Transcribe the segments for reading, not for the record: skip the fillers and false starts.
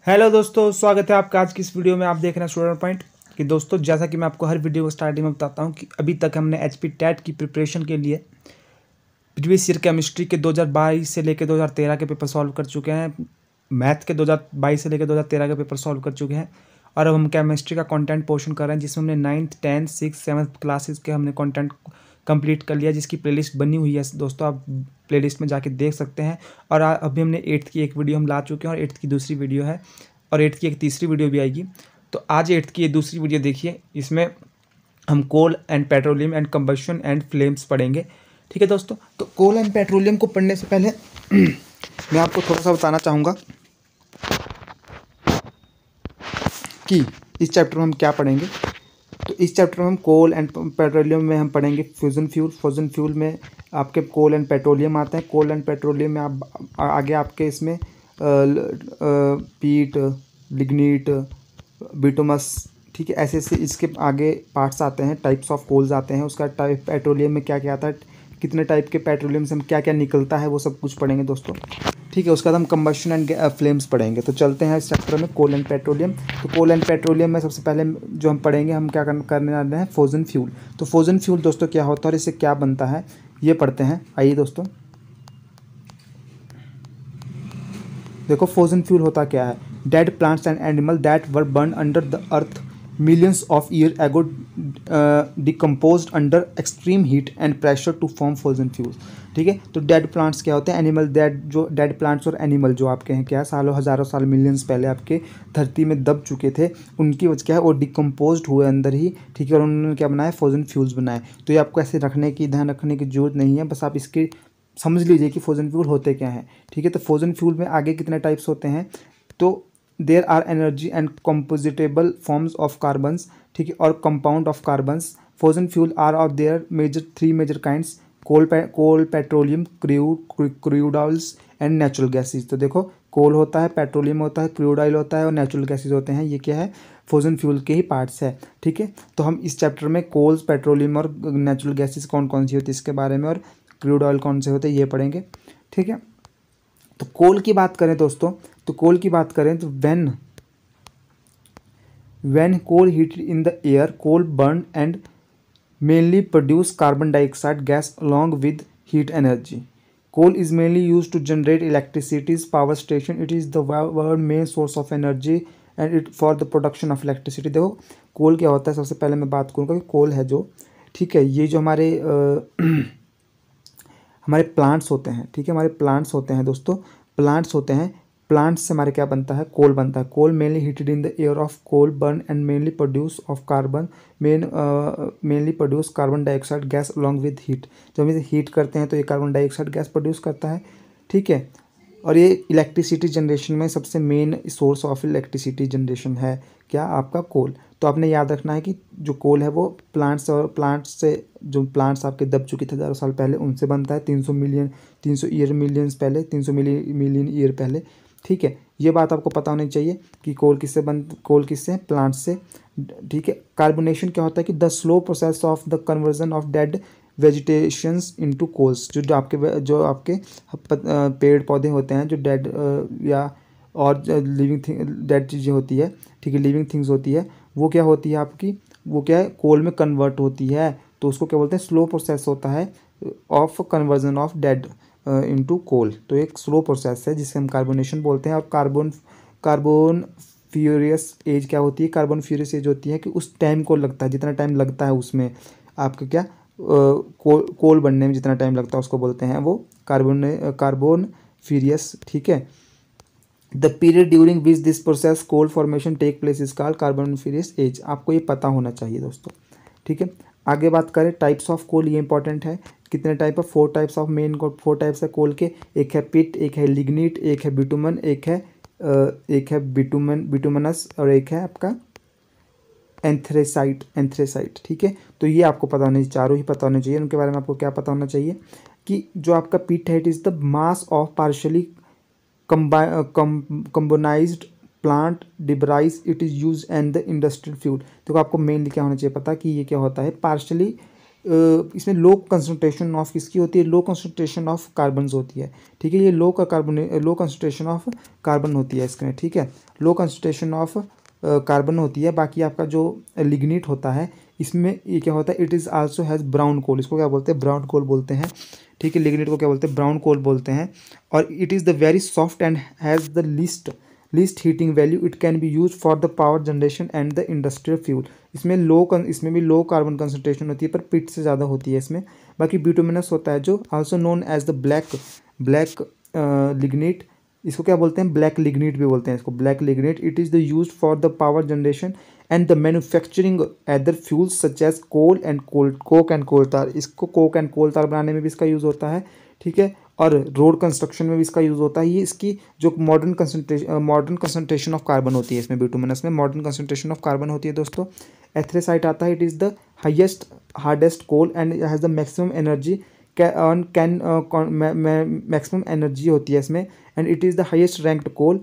Hello दोस्तों, स्वागत है आपका आज की इस वीडियो में। आप देख रहे हैं स्टूडेंट पॉइंट। कि दोस्तों, जैसा कि मैं आपको हर वीडियो को स्टार्टिंग में बताता हूं कि अभी तक हमने एचपी टेट की प्रिपरेशन के लिए प्रीवियस ईयर केमिस्ट्री के 2022 से लेकर 2013 के पेपर सॉल्व कर चुके हैं। मैथ के 2022 से लेकर 2013 के पेपर सॉल्व कर चुके हैं। और अब हम केमिस्ट्री का कंटेंट पोर्शन कर रहे हैं, जिसमें हमने 9th 10th 6th 7th classes के हमने कंटेंट कंप्लीट कर लिया, जिसकी प्लेलिस्ट बनी हुई है दोस्तों। आप प्लेलिस्ट में जाके देख सकते हैं। और अभी हमने 8th की एक वीडियो हम ला चुके हैं और 8th की दूसरी वीडियो है और 8th की एक तीसरी वीडियो भी आएगी। तो आज 8th की ये दूसरी वीडियो देखिए। इसमें हम coal and petroleum and combustion and flames पढ़ेंगे। ठीक है दोस्तों, तो कोल एंड पेट्रोलियम को पढ़ने से पहले मैं आपको थोड़ा सा बताना चाहूँगा कि इस चैप्टर में हम क्या पढ़ेंगे। तो इस चैप्टर में हम कोल एंड पेट्रोलियम में हम पढ़ेंगे फ्यूजन फ्यूल। फ्यूजन फ्यूल में आपके कोल एंड पेट्रोलियम आते हैं। कोल एंड पेट्रोलियम में आप आगे आपके इसमें पीट, लिग्नीट, बिटुमस, ठीक है, ऐसे ऐसे इसके आगे पार्ट्स आते हैं, टाइप्स ऑफ कोल्स आते हैं। उसका टाइप पेट्रोलियम में क्या क्या आता है, कितने टाइप के पेट्रोलियम से हम क्या क्या निकलता है, वो सब कुछ पढ़ेंगे दोस्तों। ठीक है, उसके बाद हम कंबशन एंड फ्लेम्स पढ़ेंगे। तो चलते हैं इस चैप्टर में कोल एंड पेट्रोलियम। तो कोल एंड पेट्रोलियम में सबसे पहले जो हम पढ़ेंगे, हम क्या करने वाले हैं, फ्यूजन फ्यूल। तो फ्यूजन फ्यूल दोस्तों क्या होता है और इससे क्या बनता है, ये पढ़ते हैं। आइए दोस्तों, देखो फ्यूजन फ्यूल होता क्या है। Dead plants and animal that were burn under the earth millions of year ago decomposed under extreme heat and pressure to form fusion fuels. ठीक है, तो डेड प्लांट्स क्या होते हैं, एनिमल डेड, जो डेड प्लांट्स और एनिमल जो आपके हैं क्या सालों हज़ारों साल मिलियंस पहले आपके धरती में दब चुके थे, उनकी वजह क्या है, वो डिकम्पोज्ड हुए अंदर ही। ठीक है, और उन्होंने क्या बनाया, फ्यूजन फ्यूल्स बनाए। तो ये आपको ऐसे ध्यान रखने की जरूरत नहीं है, बस आप इसके समझ लीजिए कि फ्यूजन फ्यूल होते क्या हैं। ठीक है, तो फ्यूजन फ्यूल में आगे कितने टाइप्स होते हैं, तो there are energy and compatible forms of carbons, ठीक है, और compound of carbons. Fusion fuel are of there three major kinds, coal, petroleum, crude oils and natural gases. तो देखो, कोल होता है, पेट्रोलियम होता है, क्रूड ऑयल होता है और नेचुरल गैसेज होते हैं। ये क्या है, फ्यूजन फ्यूल के ही पार्ट्स है। ठीक है, तो हम इस चैप्टर में कोल्स, पेट्रोलियम और नेचुरल गैसेज कौन कौन सी होती है इसके बारे में, और क्रूड ऑयल कौन से होते हैं ये पढ़ेंगे। ठीक है, तो कोल की बात करें दोस्तों, तो कोल की बात करें तो when coal heated in the air, coal burn and mainly produce carbon dioxide gas along with heat energy. Coal is mainly use to generate electricities power station. It is the world main source of energy and it for the production of electricity. देखो coal क्या होता है, सबसे पहले मैं बात करूँगा कि कोल है जो, ठीक है, ये जो हमारे हमारे प्लांट्स होते हैं। ठीक है, हमारे प्लांट्स होते हैं दोस्तों, प्लांट्स होते हैं। प्लांट्स से हमारे क्या बनता है, कोल बनता है। Coal mainly heated in the air of coal burn and mainly produce of carbon mainly produce carbon dioxide gas along with heat. जब हम इसे हीट करते हैं तो ये कार्बन डाइऑक्साइड गैस प्रोड्यूस करता है। ठीक है, और ये इलेक्ट्रिसिटी जनरेशन में सबसे main source of electricity generation है क्या, आपका कोल। तो आपने याद रखना है कि जो कोल है वो प्लांट्स से जो प्लांट्स आपके दब चुके थे हज़ारों साल पहले, उनसे बनता है। 300 ईयर मिलियंस पहले, 300 मिलियन ईयर पहले। ठीक है, ये बात आपको पता होनी चाहिए कि कोल किससे, प्लांट्स से। ठीक है, कार्बोनेशन क्या होता है कि the slow process of the conversion of dead vegetations into coals. जो आपके पेड़ पौधे होते हैं, जो डेड या और लिविंग डेड चीज़ें होती है, ठीक है, लिविंग थिंग्स होती है, वो क्या होती है आपकी, वो क्या है, कोल में कन्वर्ट होती है। तो उसको क्या बोलते हैं, स्लो प्रोसेस होता है of conversion of dead into coal. तो एक स्लो प्रोसेस है जिसे हम कार्बोनेशन बोलते हैं। और कार्बन फ्यूरियस एज क्या होती है, कार्बन फ्यूरियस एज होती है कि उस टाइम को लगता है, जितना टाइम लगता है उसमें आपका क्या कोल बनने में जितना टाइम लगता है उसको बोलते हैं वो कार्बन फ्यूरियस। ठीक है, the period during which this process coal formation take place is called carboniferous age. आपको ये पता होना चाहिए दोस्तों। ठीक है, आगे बात करें टाइप्स ऑफ कोल, ये इंपॉर्टेंट है। कितने टाइप है, 4 टाइप्स ऑफ मेन 4 टाइप्स है कोल के। एक है पिट, एक है लिग्निट, एक है बिटुमन, एक है बिटुमनस और एक है आपका एंथ्रेसाइट। ठीक है, तो ये आपको पता होना चाहिए, चारों ही पता होने चाहिए। उनके बारे में आपको क्या पता होना चाहिए कि जो आपका पिट है, it is the mass of partially carbonized plant debris, it is use and the industrial fuel. तो आपको मेनली क्या होना चाहिए पता कि ये क्या होता है, पार्शली इसमें लो कंसंट्रेशन ऑफ किसकी होती है, लो कंसंट्रेशन ऑफ कार्बन्स होती है, ठीक है। ये लो कंसंट्रेशन ऑफ कार्बन होती है इसमें, ठीक है, लो कंसंट्रेशन ऑफ कार्बन होती है। बाकी आपका जो लिग्निट होता है इसमें ये क्या होता है, it is also has brown coal, इसको क्या बोलते हैं, ब्राउन कोल बोलते हैं, ठीक है। लिग्निट को क्या बोलते हैं, ब्राउन कोल बोलते हैं। और it is the very soft and has the least heating value, it can be use for the power generation and the industrial fuel. इसमें भी लो कार्बन कंसंट्रेशन होती है पर पिट से ज़्यादा होती है इसमें। बाकी ब्यूटोमिनस होता है जो also known as the black lignite, इसको क्या बोलते हैं, ब्लैक लिग्निट भी बोलते हैं इसको, black lignite. It is the use for the power generation and the manufacturing other fuels such as coke and coal tar. इसको कोक एंड कोल तार बनाने में भी इसका यूज़ होता है, ठीक है। और रोड कंस्ट्रक्शन में भी इसका यूज़ होता है। ये इसकी जो मॉडर्न कंसंट्रेशन ऑफ कार्बन होती है इसमें, बिटुमिनस में मॉडर्न कंसंट्रेशन ऑफ कार्बन होती है दोस्तों। एथ्रेसाइट आता है, it is the highest hardest coal and has the maximum energy, maximum energy होती है इसमें। And it is the highest ranked coal,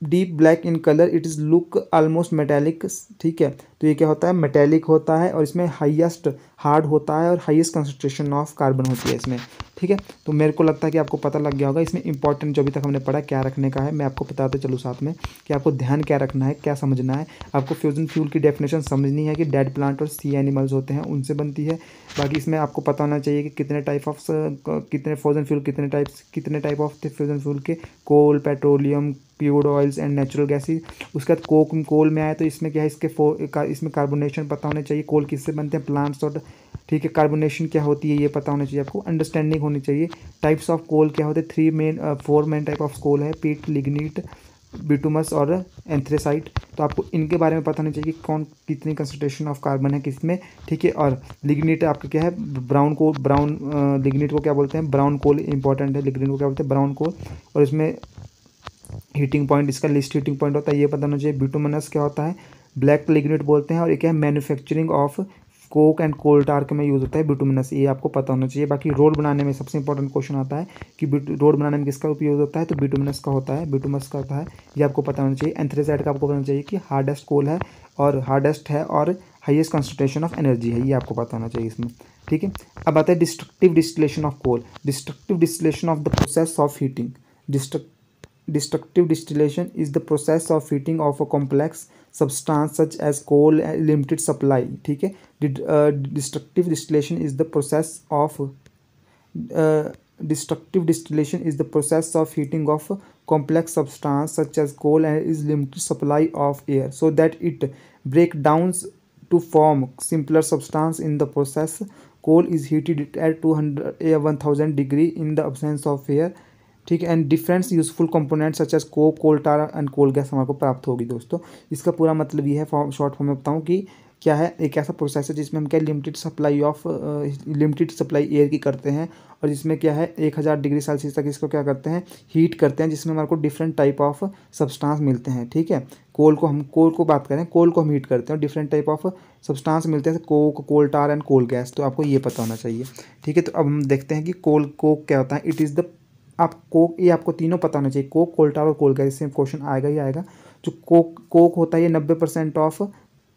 deep black in colour, it is look almost metallic, ठीक है। तो ये क्या होता है, मेटेलिक होता है और इसमें हाईएस्ट हार्ड होता है और हाईएस्ट कंसंट्रेशन ऑफ कार्बन होती है इसमें, ठीक है। तो मेरे को लगता है कि आपको पता लग गया होगा इसमें इंपॉर्टेंट जो अभी तक हमने पढ़ा क्या रखने का है। मैं आपको बताते चलूँ साथ में कि आपको ध्यान क्या रखना है, क्या समझना है। आपको फ्यूजन फ्यूल की डेफिनेशन समझनी है कि डेड प्लांट और सी एनिमल्स होते हैं उनसे बनती है। बाकी इसमें आपको पता होना चाहिए कि कितने फ्यूजन फ्यूल कितने टाइप ऑफ फ्यूजन फ्यूल के, coal, petroleum, crude oils and natural gases. उसके बाद कोल में आए तो इसमें क्या है, इसमें कार्बोनेशन पता होना चाहिए, कोल किससे बनते हैं, प्लांट्स और, ठीक है। कार्बोनेशन क्या होती है ये पता होना चाहिए आपको, अंडरस्टैंडिंग होनी चाहिए। टाइप्स ऑफ कोल क्या होते हैं, 4 मेन टाइप ऑफ कोल है, पीट, लिग्निट, बिटुमस और एंथ्रेसाइट। तो आपको इनके बारे में पता होना चाहिए कि कौन कितनी कंसंट्रेशन ऑफ कार्बन है किसमें, ठीक है। और लिग्निट आपका क्या है, लिग्निट को क्या बोलते हैं, ब्राउन कोल इंपॉर्टेंट है, लिग्निट को क्या बोलते हैं, ब्राउन कोल। और इसमें हीटिंग पॉइंट, इसका लिस्ट हीटिंग पॉइंट होता है ये पता होना चाहिए। बिटुमिनस क्या होता है, ब्लैक लिग्निट बोलते हैं। और ये क्या है, manufacturing of coke and coal tar के में यूज़ होता है बिटुमिनस, ये आपको पता होना चाहिए। बाकी रोड बनाने में सबसे इंपॉर्टेंट क्वेश्चन आता है कि रोड बनाने में किसका उपयोग होता है, तो बिटुमिनस का होता है, बिटुमस का होता है, ये आपको पता होना चाहिए। एंथ्रेसाइट का आपको पता होना चाहिए कि हार्डेस्ट कोल है और हार्डेस्ट है और हाईएस्ट कंसंट्रेशन ऑफ एनर्जी है, ये आपको पता होना चाहिए इसमें, ठीक है। अब आता है destructive distillation of coal. Destructive distillation of the process of heating. Destructive distillation is the process of heating of a complex substance such as coal at limited supply, ठीक है। Destructive distillation is the process of heating of a complex substance such as coal and is limited supply of air so that it break down to form simpler substance in the process. Coal is heated at 1000 degree in the absence of air, ठीक है। And different useful component such as coke, coal tar and coal gas हमारे को प्राप्त होगी दोस्तों। इसका पूरा मतलब ये है, शॉर्ट फॉर्म में बताऊँ कि क्या है, एक ऐसा प्रोसेस है जिसमें हम क्या लिमिटेड सप्लाई एयर की करते हैं और जिसमें क्या है 1000 डिग्री सेल्सियस तक इसको क्या करते हैं, हीट करते हैं, जिसमें हमारे को डिफरेंट टाइप ऑफ सब्सटेंस मिलते हैं, ठीक है। कोल को बात करें, कोल को हम हीट करते हैं और डिफरेंट टाइप ऑफ सब्सटेंस मिलते हैं, coke, coal tar and coal gas. तो आपको ये पता होना चाहिए, ठीक है। तो अब हम देखते हैं कि कोक क्या होता है। इट इज़ द ये आपको तीनों पता होना चाहिए, कोक, कोल टार और कोल गैस, इससे क्वेश्चन आएगा ही आएगा। जो कोक होता है ये 90% ऑफ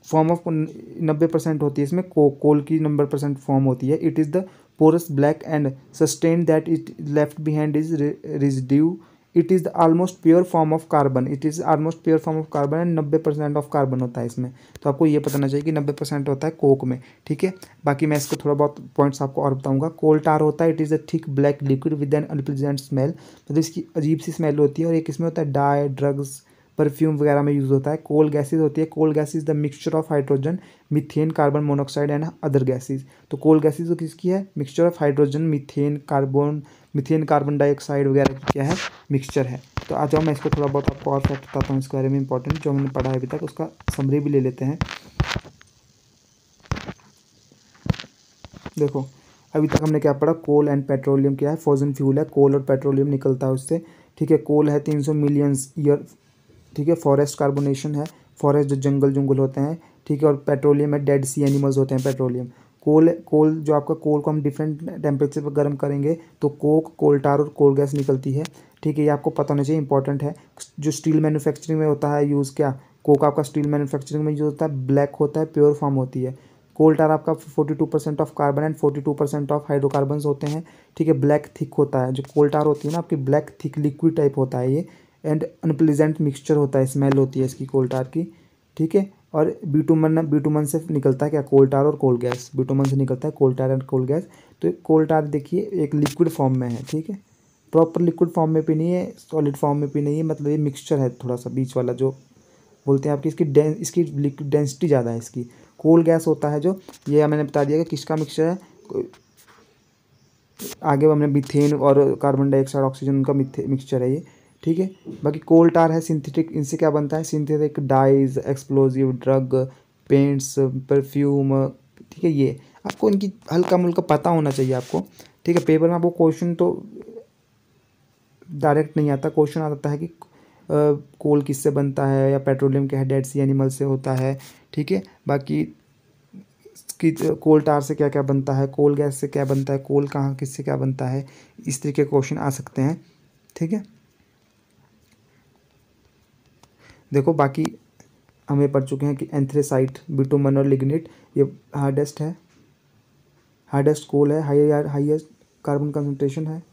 फॉर्म ऑफ 90% होती है इसमें, कोल की 90% फॉर्म होती है। It is the porous black and sustain that it left behind is residue. It is the almost pure form of carbon, it is almost pure form of carbon and 90% of carbon होता है इसमें। तो आपको ये पता होना चाहिए कि 90% होता है कोक में, ठीक है। बाकी मैं इसको थोड़ा बहुत पॉइंट्स आपको और बताऊंगा। कोल टार होता है, it is a thick black liquid with an unpleasant smell, मतलब इसकी अजीब सी स्मेल होती है और एक इसमें होता है डाई, ड्रग्स, परफ्यूम वगैरह में यूज़ होता है। कोल गैसेज होती है, coal gases the mixture of hydrogen, methane, carbon monoxide and other gases. तो कोल गैसेज तो किसकी है, mixture of hydrogen, methane, carbon dioxide वगैरह की क्या है, मिक्सचर है। तो आ जाओ मैं इसको थोड़ा बहुत आपको और फैक्ट बताता हूँ इसके बारे में, इंपॉर्टेंट जो हमने पढ़ा है अभी तक, उसका समरी भी ले लेते हैं। देखो अभी तक हमने क्या पढ़ा, कोल एंड पेट्रोलियम क्या है, फ्यूजन फ्यूल है, कोल और पेट्रोलियम निकलता है उससे, ठीक है। कोल है 300 मिलियन ईयर, ठीक है। फॉरेस्ट कार्बोनेशन है, फॉरेस्ट जो जंगल होते हैं, ठीक है। और पेट्रोलियम है, डेड सी एनिमल्स होते हैं पेट्रोलियम। कोल जो आपका कोल को हम डिफरेंट टेम्परेचर पर गर्म करेंगे तो कोक, कोल टार और कोल गैस निकलती है, ठीक है। ये आपको पता होना चाहिए, इंपॉर्टेंट है। जो स्टील मैन्युफैक्चरिंग में होता है यूज़, क्या कोक आपका स्टील मैन्युफैक्चरिंग में यूज़ होता है, ब्लैक होता है, प्योर फॉर्म होती है। कोल टार आपका 42% of carbon and 42% of hydrocarbons होते हैं, ठीक है। ब्लैक थिक होता है, जो कोल टार होती है ना आपकी ब्लैक थिक लिक्विड टाइप होता है ये, एंड अनप्लीजेंट मिक्सचर होता है, स्मेल होती है इसकी कोल टार की, ठीक है। और बिटुमन से निकलता है क्या, कोल टार और कोल गैस, बिटुमन से निकलता है कोल टार एंड कोल गैस। तो कोल टार देखिए एक लिक्विड फॉर्म में है, ठीक है, प्रॉपर लिक्विड फॉर्म में भी नहीं है, सॉलिड फॉर्म में भी नहीं है, मतलब ये मिक्सचर है थोड़ा सा बीच वाला, जो बोलते हैं आपकी इसकी लिक्विड डेंसिटी ज़्यादा है इसकी। कोल गैस होता है जो, ये मैंने बता दिया कि किसका मिक्सचर है, आगे हमने मीथेन और कार्बन डाइऑक्साइड ऑक्सीजन उनका मिक्सचर है ये, ठीक है। बाकी कोल टार है सिंथेटिक, इनसे क्या बनता है, synthetic dies, explosive, drug, paints, perfume, ठीक है। ये आपको इनकी हल्का मुल्का पता होना चाहिए आपको, ठीक है। पेपर में आपको क्वेश्चन तो डायरेक्ट नहीं आता, क्वेश्चन आता है कि कोल किससे बनता है, या पेट्रोलियम क्या है, डेड सी एनिमल से होता है, ठीक है। बाकी कि कोल टार से क्या क्या बनता है, कोल गैस से क्या बनता है, कोल कहाँ किससे क्या बनता है, इस तरीके के क्वेश्चन आ सकते हैं, ठीक है। देखो बाकी हमें पढ़ चुके हैं कि एंथ्रेसाइट, बिटुमन और लिग्निट ये हार्डेस्ट है, हार्डेस्ट कोल है, हाईएस्ट कार्बन कंसंट्रेशन है।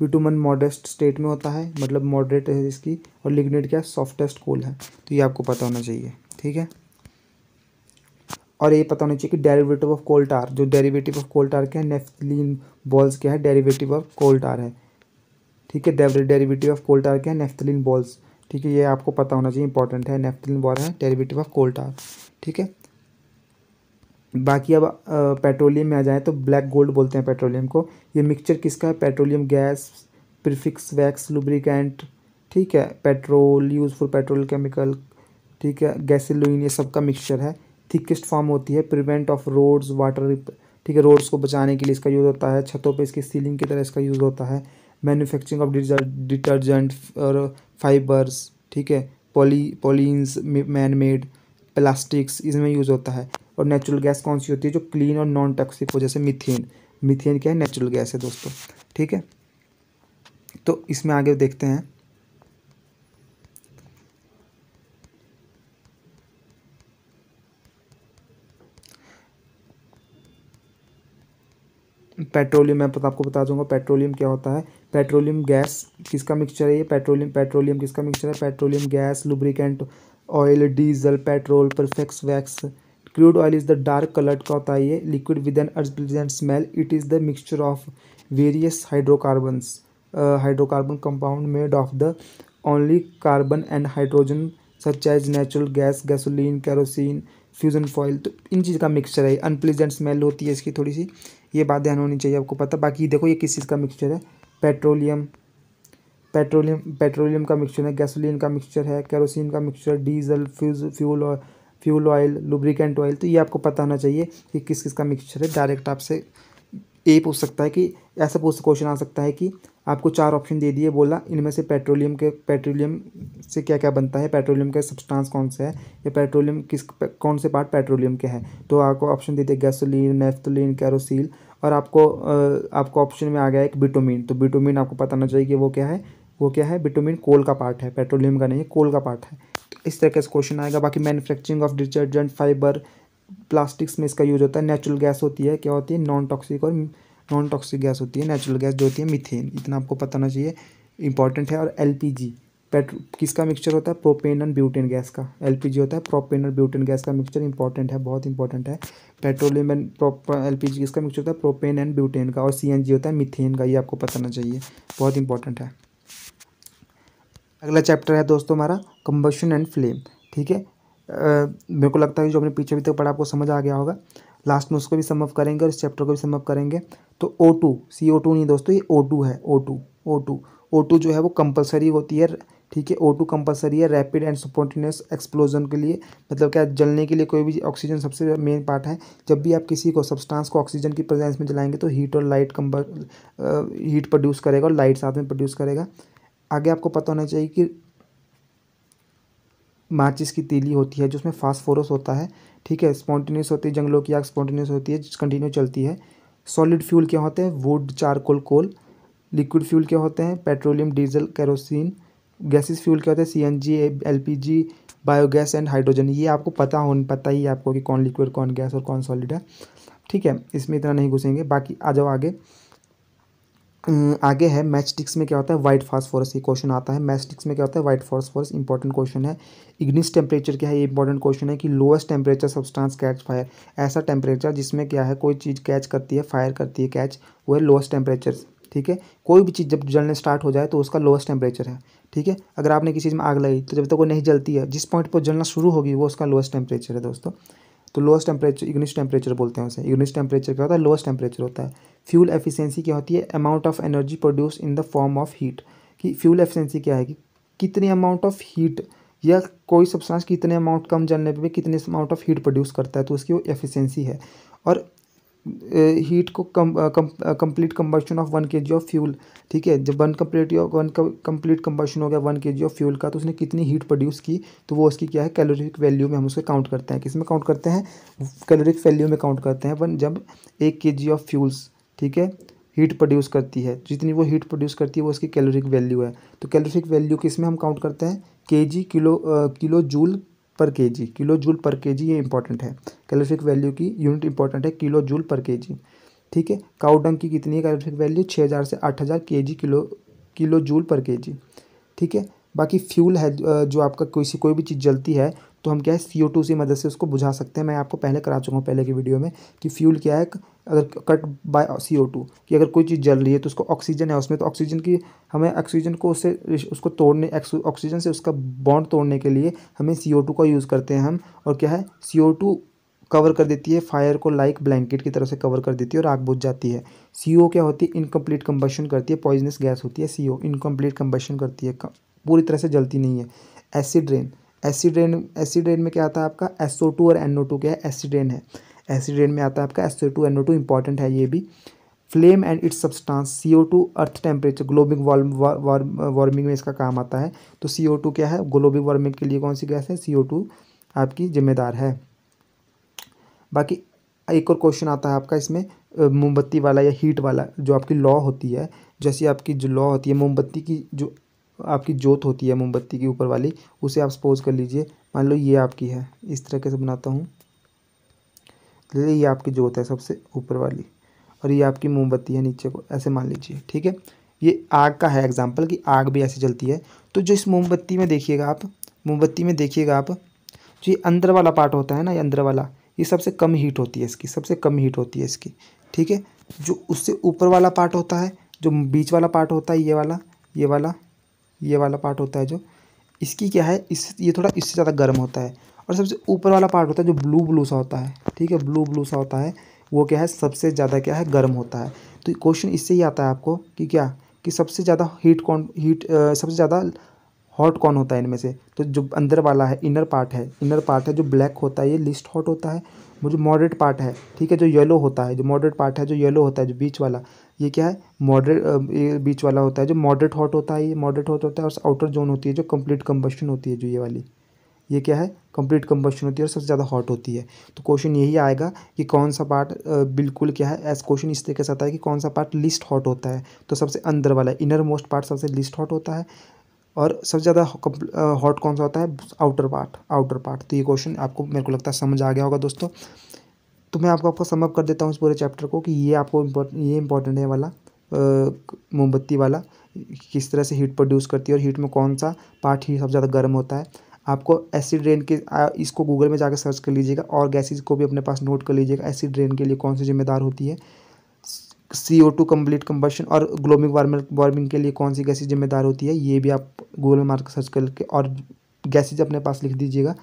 बिटुमन मॉडेस्ट स्टेट में होता है, मतलब मॉडरेट है इसकी, और लिग्निट क्या सॉफ्टेस्ट कोल है। तो ये आपको पता होना चाहिए, ठीक है। और ये पता होना चाहिए कि डेरिवेटिव ऑफ कोल टार, जो डेरिवेटिव ऑफ कोल टार क्या है, नेफ्थलीन बॉल्स क्या है, डेरिवेटिव ऑफ कोल टार है, ठीक है। डेरिवेटिव ऑफ कोल टार क्या है, नेफ्थलीन बॉल्स, ठीक है। ये आपको पता होना चाहिए, इंपॉर्टेंट है, नेफ्थलीन बॉल है डेरिवेटिव ऑफ कोल टार, ठीक है। बाकी अब पेट्रोलियम में आ जाए तो ब्लैक गोल्ड बोलते हैं पेट्रोलियम को। ये मिक्सचर किसका है, petroleum gas, prefix, wax, lubricant, ठीक है, petrol, use for petrol chemical, ठीक है, गैसोलीन, ये सब का मिक्सचर है। थिकेस्ट फॉर्म होती है, प्रिवेंट ऑफ रोड्स वाटर, ठीक है, रोड्स को बचाने के लिए इसका यूज़ होता है, छतों पे इसकी सीलिंग की तरह इसका यूज़ होता है। मैन्युफैक्चरिंग ऑफ डिटर्जेंट और फाइबर्स, ठीक है, पॉलीन्स, मैन मेड प्लास्टिक्स, इसमें यूज़ होता है। और नेचुरल गैस कौन सी होती है, जो क्लीन और नॉन टॉक्सिक हो, जैसे मीथेन, मीथेन क्या है, नेचुरल गैस है दोस्तों, ठीक है। तो इसमें आगे देखते हैं, पेट्रोलियम मैं आपको बता दूंगा पेट्रोलियम क्या होता है। पेट्रोलियम गैस किसका मिक्सचर है, ये पेट्रोलियम किसका मिक्सचर है, petroleum gas, lubricant, oil, diesel, petrol, paraffin, wax. Crude oil is the dark coloured का होता है ये, liquid with an unpleasant smell, it is the mixture of various hydrocarbons, hydrocarbon compound made of the only carbon and hydrogen such as natural gas, gasoline, kerosene, fusion foil. तो इन चीज़ का mixture है, unpleasant smell होती है इसकी थोड़ी सी, ये बात ध्यान होनी चाहिए आपको पता। बाकी देखो ये किस चीज़ का मिक्सचर है, पेट्रोलियम का मिक्सचर है, गैसोलीन का मिक्सचर है, केरोसिन का mixture, diesel, fuel oil, lubricant oil. तो ये आपको पता होना चाहिए कि किस किस का मिक्सचर है। डायरेक्ट आपसे ये पूछ सकता है कि ऐसा क्वेश्चन आ सकता है कि आपको 4 ऑप्शन दे दिए, बोला इनमें से पेट्रोलियम से क्या क्या बनता है, पेट्रोलियम का सब्सटेंस कौन सा है, या पेट्रोलियम कौन से पार्ट पेट्रोलियम के हैं। तो आपको ऑप्शन दे दिए गैसोलीन, नेफ्थलीन, केरोसिन, और आपको ऑप्शन में आ गया एक बिटुमिन। तो बिटुमिन आपको पता होना चाहिए कि वो क्या है, बिटुमिन कोल का पार्ट है, पेट्रोलियम का नहीं है, कोल का पार्ट है। तो इस तरह का क्वेश्चन आएगा। बाकी manufacturing of detergent, fibre, plastics में इसका यूज होता है। नेचुरल गैस होती है, क्या होती है, नॉन टॉक्सिक गैस होती है, नेचुरल गैस जो होती है मीथेन, इतना आपको पता होना चाहिए, इंपॉर्टेंट है। और एलपीजी किसका मिक्सचर होता है, प्रोपेन एंड ब्यूटेन गैस का, एलपीजी होता है प्रोपेन और ब्यूटेन गैस का मिक्सचर, इंपॉर्टेंट है, बहुत इंपॉर्टेंट है। पेट्रोलियम एंड एलपीजी किसका मिक्सचर होता है, प्रोपेन एंड ब्यूटेन का। और सीएनजी होता है मीथेन का, ये आपको पता होना चाहिए, बहुत इंपॉर्टेंट है। अगला चैप्टर है दोस्तों हमारा कंबशन एंड फ्लेम, ठीक है। मेरे को लगता है जो अपने पीछे भी तक पढ़ा आपको समझ आ गया होगा। लास्ट में उसको भी सम अप करेंगे और इस चैप्टर को भी सम अप करेंगे। तो O2, CO2 नहीं दोस्तों, ये O2 है, O2 जो है वो कंपलसरी होती है, ठीक है। O2 कंपलसरी है रैपिड एंड स्पॉन्टेनियस एक्सप्लोजन के लिए, मतलब क्या जलने के लिए कोई भी ऑक्सीजन सबसे मेन पार्ट है। जब भी आप किसी को सब्सटेंस को ऑक्सीजन की प्रेजेंस में जलाएंगे तो हीट और लाइट हीट प्रोड्यूस करेगा और लाइट साथ में प्रोड्यूस करेगा। आगे आपको पता होना चाहिए कि माचिस की तीली होती है जो उसमें फास्फोरस होता है, ठीक है। स्पॉन्टेनियस होती है, जंगलों की आग स्पॉन्टेनियस होती है, कंटिन्यू चलती है। सॉलिड फ्यूल क्या होते हैं, wood, charcoal, coal. Liquid fuel क्या होते हैं, petroleum, diesel, kerosene, gases fuel क्या होता है, CNG, LPG, biogas and hydrogen. ये आपको पता ही है आपको कि कौन लिक्विड, कौन गैस और कौन सॉलिड है, ठीक है। इसमें इतना नहीं घुसेंगे। बाकी आ जाओ आगे। आगे है मैच स्टिक्स में क्या होता है, वाइट फास्फोरस। ये क्वेश्चन आता है मैच स्टिक्स में क्या होता है, वाइट फास्फोरस। इंपॉर्टेंट क्वेश्चन है। इग्निस टेम्परेचर क्या है, ये इंपॉर्टेंट क्वेश्चन है कि lowest temperature substance catch fire. ऐसा टेम्परेचर जिसमें क्या है, कोई चीज़ कैच करती है, फायर करती है, कैच, वो है लोएस्ट टेम्परेचर, ठीक है। कोई भी चीज़ जब जलने स्टार्ट हो जाए तो उसका लोएस्ट टेम्परेचर है, ठीक है। अगर आपने किसी चीज़ में आग लगाई तो जब तक वो नहीं जलती है, जिस पॉइंट पर जलना शुरू होगी वो उसका लोएस्ट टेम्परेचर है दोस्तों। तो लोएस्ट टेम्परेचर इग्निस टेम्परेचर बोलते हैं उसे। इग्निस टेम्परेचर क्या होता है, लोएस्ट टेम्परेचर होता है। फ्यूल एफिशिएंसी क्या होती है, amount of energy produce in the form of heat. कि फ्यूल एफिशिएंसी क्या है कि कितनी अमाउंट ऑफ हीट, या कोई सब्सटेंस कितने अमाउंट कम जलने पे भी कितने अमाउंट ऑफ हीट प्रोड्यूस करता है, तो उसकी वो एफिशिएंसी है। और हीट को complete combustion of 1 kg of fuel, ठीक है। जब वन कंप्लीट कंबशन हो गया 1 kg ऑफ फ्यूल का, तो उसने कितनी हीट प्रोड्यूस की, तो वो उसकी क्या है, कैलोरिफिक वैल्यू में हम उसको काउंट करते हैं। किस में काउंट करते हैं, कैलोरिक वैल्यू में काउंट करते हैं वन, जब 1 kg ऑफ फ्यूल्स, ठीक है, हीट प्रोड्यूस करती है। जितनी वो हीट प्रोड्यूस करती है वो उसकी कैलोरिक वैल्यू है। तो कैलोरिक वैल्यू किस में हम काउंट करते हैं, केजी, किलो जूल पर केजी। किलो जूल पर केजी ये इंपॉर्टेंट है। कैलोरिफिक वैल्यू की यूनिट इंपॉर्टेंट है, किलो जूल पर केजी, ठीक है। काऊ डंग की कितनी है कैलोरिफिक वैल्यू, 6000 से 8000 केजी किलो जूल पर केजी, ठीक है। बाकी फ्यूल है जो आपका कोई भी चीज़ जलती है तो हम क्या है, CO2 की मदद से उसको बुझा सकते हैं। मैं आपको पहले करा चुका हूँ पहले की वीडियो में कि फ्यूल क्या है, अगर कट बाय CO2, कि अगर कोई चीज़ जल रही है तो उसको ऑक्सीजन है उसमें, तो ऑक्सीजन की हमें ऑक्सीजन को उसको तोड़ने, ऑक्सीजन से उसका बॉन्ड तोड़ने के लिए हमें CO2 का यूज़ करते हैं हम। और क्या है, CO2 कवर कर देती है फायर को, लाइक ब्लैंकेट की तरह से कवर कर देती है और आग बुझ जाती है। CO क्या होती है, इनकम्प्लीट कंबशन करती है, पॉइजनस गैस होती है CO, इनकम्प्लीट कंबशन करती है, पूरी तरह से जलती नहीं है। एसिड रेन, एसिड रेन में क्या आता है आपका, SO2 और NO2 क्या है, एसिड रेन है। एसिड रेन में आता है आपका SO2 NO2, इंपॉर्टेंट है ये भी। Flame and it's substance, CO2 earth temperature, global warming में इसका काम आता है। तो CO2 क्या है, ग्लोबल वार्मिंग के लिए कौन सी गैस है, CO2 आपकी जिम्मेदार है। बाकी एक और क्वेश्चन आता है आपका इसमें, मोमबत्ती वाला या हीट वाला, जो आपकी लॉ होती है, जैसी आपकी जो लॉ होती है मोमबत्ती की, जो आपकी जोत होती है मोमबत्ती की ऊपर वाली, उसे आप सपोज कर लीजिए, मान लो ये आपकी है, इस तरीके से बनाता हूँ, ये आपकी जोत है सबसे ऊपर वाली, और ये आपकी मोमबत्ती है नीचे को, ऐसे मान लीजिए, ठीक है। ये आग का है एग्जाम्पल कि आग भी ऐसे जलती है। तो जो इस मोमबत्ती में देखिएगा आप, जो ये अंदर वाला पार्ट होता है ना, ये अंदर वाला, ये सबसे कम हीट होती है इसकी, सबसे कम हीट होती है इसकी, ठीक है। जो उससे ऊपर वाला पार्ट होता है, जो बीच वाला पार्ट होता है, ये वाला पार्ट होता है जो, इसकी क्या है, ये थोड़ा इससे ज़्यादा गर्म होता है। और सबसे ऊपर वाला पार्ट होता है जो ब्लू ब्लू सा होता है, ठीक है, ब्लू ब्लू सा होता है, वो क्या है, सबसे ज़्यादा क्या है, गर्म होता है। तो क्वेश्चन इससे ही आता है आपको कि क्या, कि सबसे ज़्यादा सबसे ज़्यादा हॉट कौन होता है इनमें से। तो जो अंदर वाला है, इनर पार्ट है जो ब्लैक होता है, ये लिस्ट हॉट होता है। वो जो मॉडरेट पार्ट है, ठीक है, जो येलो होता है, जो बीच वाला, ये क्या है, ये बीच वाला होता है जो मॉडरेट हॉट होता है, ये मॉडरेट हॉट होता है। और आउटर जोन होती है जो कंप्लीट कंबशन होती है, जो ये वाली, ये क्या है, कंप्लीट कंबशन होती है और सबसे ज़्यादा हॉट होती है। तो क्वेश्चन यही आएगा कि कौन सा पार्ट बिल्कुल क्या है, ऐसा क्वेश्चन इस तरीके से आता है कि कौन सा पार्ट लिस्ट हॉट होता है। तो सबसे अंदर वाला इनर मोस्ट पार्ट सबसे लिस्ट हॉट होता है, और सबसे ज़्यादा हॉट कौन सा होता है, आउटर पार्ट। तो ये क्वेश्चन आपको, मेरे को लगता है समझ आ गया होगा दोस्तों। तो मैं आपको समअप कर देता हूँ इस पूरे चैप्टर को कि ये आपको ये इंपॉर्टेंट है वाला, मोमबत्ती वाला, किस तरह से हीट प्रोड्यूस करती है और हीट में कौन सा पार्ट ही सबसे ज़्यादा गर्म होता है। आपको एसिड रेन के इसको गूगल में जाकर सर्च कर लीजिएगा, और गैसेज को भी अपने पास नोट कर लीजिएगा, एसिड रेन के लिए कौन सी जिम्मेदार होती है, CO2 कंप्लीट कंबशन, और ग्लोबल वार्मिंग के लिए कौन सी गैसेज जिम्मेदार होती है, ये भी आप गूगल में मार्क सर्च करके, और गैसेज अपने पास लिख दीजिएगा,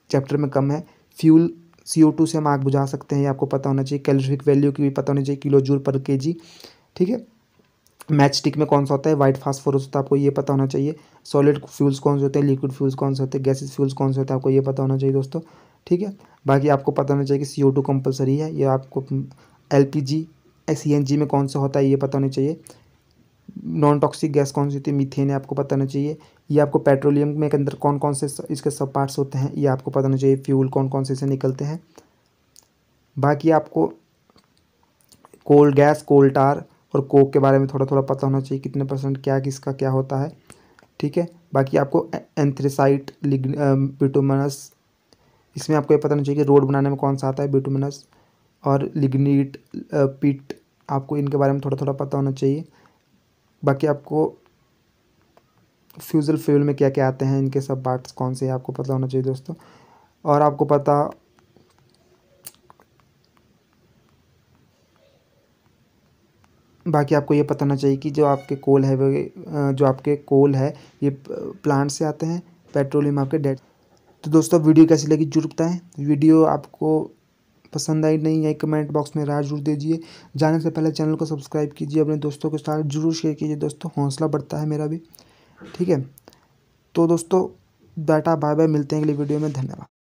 चैप्टर में कम है। फ्यूल CO2 से हम आग बुझा सकते हैं, ये आपको पता होना चाहिए। कैलोरिफिक वैल्यू की भी पता होनी चाहिए, किलो जूल पर केजी, ठीक है। मैच स्टिक में कौन सा होता है, वाइट फास्फोरस होता है, आपको ये पता होना चाहिए। सॉलिड फ्यूल्स कौन से होते हैं, लिक्विड फ्यूल्स कौन से होते हैं, गैसेज फ्यूल्स कौन से होते हैं, आपको ये पता होना चाहिए दोस्तों, ठीक है। बाकी आपको पता होना चाहिए कि CO2 कंपलसरी है, ये आपको LPG CNG में कौन सा होता है ये पता होना चाहिए। नॉन टॉक्सिक गैस कौन सी होती है, मीथेन है, आपको पता होना चाहिए। ये आपको पेट्रोलियम में के अंदर कौन कौन से इसके सब पार्ट्स होते हैं, ये आपको पता होना चाहिए। फ्यूल कौन कौन से इससे निकलते हैं। बाकी आपको कोल गैस, कोल टार और कोक के बारे में थोड़ा थोड़ा पता होना चाहिए, कितने % क्या किसका क्या होता है, ठीक है। बाकी आपको एंथ्रेसाइट, बिटुमिनस, इसमें आपको ये पता नहीं चाहिए कि रोड बनाने में कौन सा आता है, बिटुमिनस और लिग्नीट, पिट, आपको इनके बारे में थोड़ा थोड़ा पता होना चाहिए। बाकी आपको फ्यूजल फ्यूल में क्या क्या आते हैं, इनके सब पार्ट्स कौन से हैं आपको पता होना चाहिए दोस्तों। और आपको पता बाकी आपको ये पता होना चाहिए कि जो आपके कोल है जो आपके कोल है ये प्लांट से आते हैं, पेट्रोलियम आपके डेट। तो दोस्तों वीडियो कैसी लगी जरूर बताएं। वीडियो आपको पसंद आई नहीं है कमेंट बॉक्स में राय जरूर दीजिए। जाने से पहले चैनल को सब्सक्राइब कीजिए, अपने दोस्तों के साथ जरूर शेयर कीजिए दोस्तों, हौसला बढ़ता है मेरा भी, ठीक है। तो दोस्तों टाटा बाय बाय, मिलते हैं अगली वीडियो में, धन्यवाद।